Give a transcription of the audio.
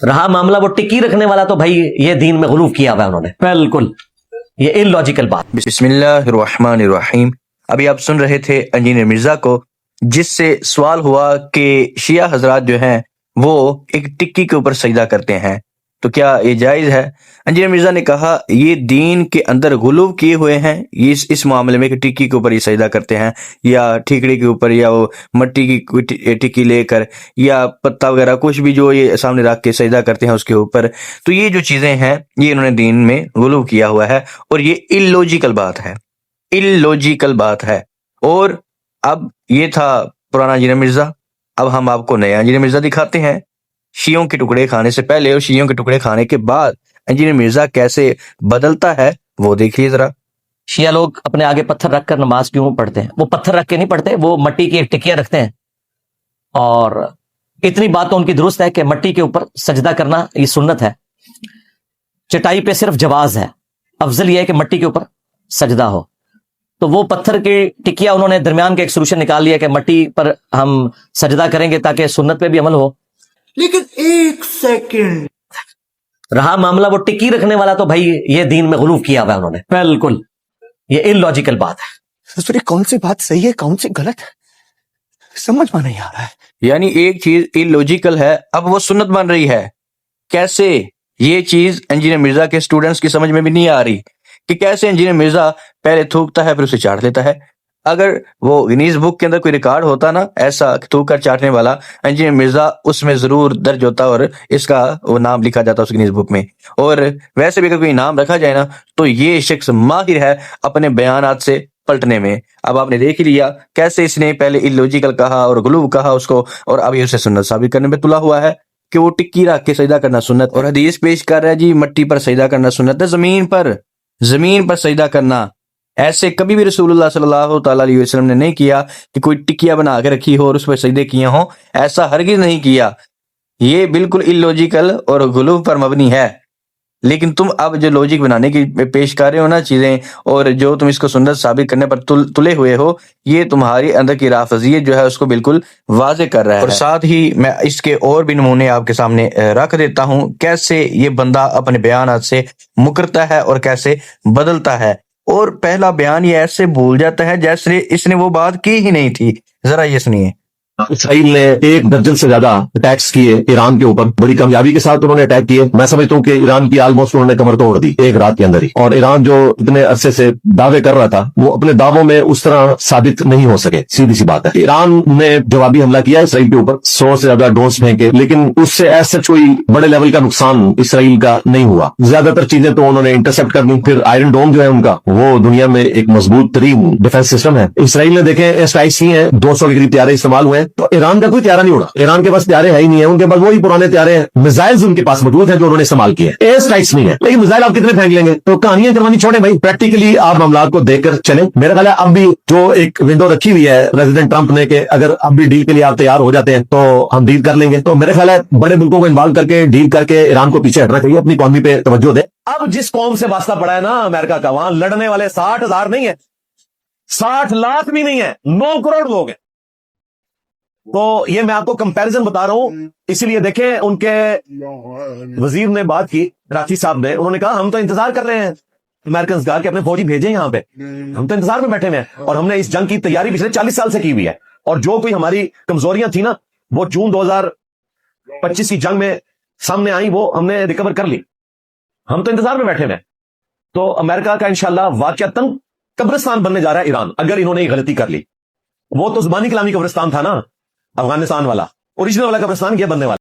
رہا معاملہ وہ ٹکی رکھنے والا تو بھائی یہ دین میں غلوف کیا ہوا ہے انہوں نے، بالکل یہ ان لاجیکل بات۔ بسم اللہ الرحمن الرحیم۔ ابھی آپ سن رہے تھے انجینئر مرزا کو، جس سے سوال ہوا کہ شیعہ حضرات جو ہیں وہ ایک ٹکی کے اوپر سجدہ کرتے ہیں تو کیا یہ جائز ہے؟ انجینئر مرزا نے کہا یہ دین کے اندر غلو کیے ہوئے ہیں یہ اس معاملے میں کہ ٹکی کے اوپر یہ سجدہ کرتے ہیں، یا ٹھیکڑی کے اوپر، یا وہ مٹی کی کوئی ٹکی لے کر، یا پتا وغیرہ کچھ بھی جو یہ سامنے رکھ کے سجدہ کرتے ہیں اس کے اوپر۔ تو یہ جو چیزیں ہیں یہ انہوں نے دین میں غلو کیا ہوا ہے، اور یہ الوجیکل بات ہے، الوجیکل بات ہے۔ اور اب یہ تھا پرانا انجینئر مرزا، اب ہم آپ کو نیا انجینئر مرزا دکھاتے ہیں۔ شیعوں کے ٹکڑے کھانے سے پہلے اور شیعوں کے ٹکڑے کھانے کے بعد انجینئر مرزا کیسے بدلتا ہے وہ دیکھیے ذرا۔ شیعہ لوگ اپنے آگے پتھر رکھ کر نماز کیوں پڑھتے ہیں؟ وہ پتھر رکھ کے نہیں پڑھتے، وہ مٹی کی ایک ٹکیاں رکھتے ہیں، اور اتنی بات تو ان کی درست ہے کہ مٹی کے اوپر سجدہ کرنا یہ سنت ہے، چٹائی پہ صرف جواز ہے، افضل یہ ہے کہ مٹی کے اوپر سجدہ ہو۔ تو وہ پتھر کی ٹکیا انہوں نے درمیان کے ایک سولوشن نکال لیا کہ مٹی پر ہم سجدہ کریں گے تاکہ سنت پہ بھی عمل ہو۔ لیکن ایک سیکنڈ، رہا معاملہ وہ ٹکی رکھنے والا تو بھائی یہ دین میں غلوف کیا ہوا ہے انہوں نے، بالکل یہ ان لاجیکل بات ہے۔ کون سی بات صحیح ہے کون سی غلط ہے سمجھ میں نہیں آ رہا ہے۔ یعنی ایک چیز الوجیکل ہے، اب وہ سنت بن رہی ہے۔ کیسے؟ یہ چیز انجینئر مرزا کے اسٹوڈنٹس کی سمجھ میں بھی نہیں آ رہی کہ کیسے انجینئر مرزا پہلے تھوکتا ہے پھر اسے چاٹ لیتا ہے۔ اگر وہ گنیز بک کے اندر کوئی ریکارڈ ہوتا نا ایسا تھوک کر چاٹنے والا، انجینئر مرزا اس میں ضرور درج ہوتا اور اس کا وہ نام لکھا جاتا اس گنیز بک میں۔ اور ویسے بھی اگر کوئی نام رکھا جائے نا تو یہ شخص ماہر ہے اپنے بیانات سے پلٹنے میں۔ اب آپ نے دیکھ لیا کیسے اس نے پہلے الوجیکل کہا اور غلو کہا اس کو، اور اب یہ اسے سنت ثابت کرنے پہ تلا ہوا ہے کہ وہ ٹکی رکھ کے سجدہ کرنا سنت، اور حدیث پیش کر رہا ہے جی مٹی پر سجدہ کرنا سنت ہے، زمین پر سجدہ کرنا۔ ایسے کبھی بھی رسول اللہ صلی اللہ تعالیٰ علیہ وسلم نے نہیں کیا کہ کوئی ٹکیا بنا کے رکھی ہو اور اس پہ سجدے کیے ہوں، ایسا ہرگز نہیں کیا۔ یہ بالکل الوجیکل اور غلو پر مبنی ہے۔ لیکن تم اب جو لوجک بنانے کی پیش کر رہے ہو نا چیزیں، اور جو تم اس کو سنت ثابت کرنے پر تلے ہوئے ہو، یہ تمہاری اندر کی رافضیت جو ہے اس کو بالکل واضح کر رہا ہے۔ اور ساتھ ہی میں اس کے اور بھی نمونے آپ کے سامنے رکھ دیتا ہوں، کیسے یہ بندہ اپنے بیانات سے مکرتا ہے اور کیسے بدلتا ہے۔ اور پہلا بیان یہ ایسے بھول جاتا ہے جیسے اس نے وہ بات کی ہی نہیں تھی۔ ذرا یہ سنیے۔ اسرائیل نے 1 درجن سے زیادہ اٹیکس کیے ایران کے اوپر، بڑی کامیابی کے ساتھ انہوں نے اٹیک کیے۔ میں سمجھتا ہوں کہ ایران کی آلموسٹ انہوں نے کمر توڑ دی ایک رات کے اندر ہی، اور ایران جو اتنے عرصے سے دعوے کر رہا تھا وہ اپنے دعووں میں اس طرح ثابت نہیں ہو سکے۔ سیدھی سی بات ہے، ایران نے جوابی حملہ کیا اسرائیل کے اوپر، 100 سے زیادہ ڈرونز پھینکے، لیکن اس سے ایسا کوئی بڑے لیول کا نقصان اسرائیل کا نہیں ہوا۔ زیادہ تر چیزیں تو انہوں نے انٹرسپٹ کر دی۔ پھر آئرن ڈوم جو ہے ان کا، وہ دنیا میں ایک مضبوط ترین ڈیفینس سسٹم ہے۔ اسرائیل نے دیکھیں SIC ہیں، 200 کے قریب طیارے استعمال ہوئے ہیں، تو ایران کا کوئی طیارہ نہیں اڑا۔ ایران کے پاس طیارے ہے ہی نہیں ہے، ان کے پاس وہی پرانے طیارے ہیں، میزائلز ان کے پاس موجود ہیں جو انہوں نے استعمال کیے، ایئر اسٹرائکس نہیں ہے، لیکن میزائل آپ کتنے پھینک لیں گے؟ تو کہانیاں کروانی چھوڑیں بھائی، پریکٹیکلی آپ معاملات کو دیکھ کر چلیں۔ میرا خیال ہے اب بھی جو ایک ونڈو رکھی ہوئی ہے پریزیڈنٹ ٹرمپ نے کہ اگر اب بھی ڈیل کے لیے آپ تیار ہو جاتے ہیں تو ہم ڈیل کر لیں گے، تو میرا خیال ہے بڑے ملکوں کو انوالو کر کے ڈیل کر کے ایران کو پیچھے ہٹنا چاہیے، اپنی اکانومی پہ توجہ دے۔ اب جس قوم سے واسطہ پڑا ہے نا امریکہ کا، وہاں لڑنے والے 60,000 نہیں ہے، 60 لاکھ بھی نہیں ہے، 9 کروڑ لوگ ہیں۔ تو یہ میں آپ کو کمپیریزن بتا رہا ہوں، اسی لیے دیکھیں ان کے وزیر نے بات کی، راچی صاحب نے، انہوں نے کہا ہم تو انتظار کر رہے ہیں امریکنز کا کہ اپنے فوجی بھیجیں یہاں پہ، ہم تو انتظار میں بیٹھے ہوئے ہیں، اور ہم نے اس جنگ کی تیاری پچھلے 40 سال سے کی ہوئی ہے، اور جو کوئی ہماری کمزوریاں تھیں نا وہ جون 2025 کی جنگ میں سامنے آئی، وہ ہم نے ریکور کر لی، ہم تو انتظار میں بیٹھے ہوئے ہیں۔ تو امریکہ کا انشاءاللہ واقعتاً قبرستان بننے جا رہا ہے ایران، اگر انہوں نے یہ غلطی کر لی۔ وہ تو زبانی کلامی قبرستان تھا نا افغانستان والا، اوریجنل والا قبرستان کیا بننے والا۔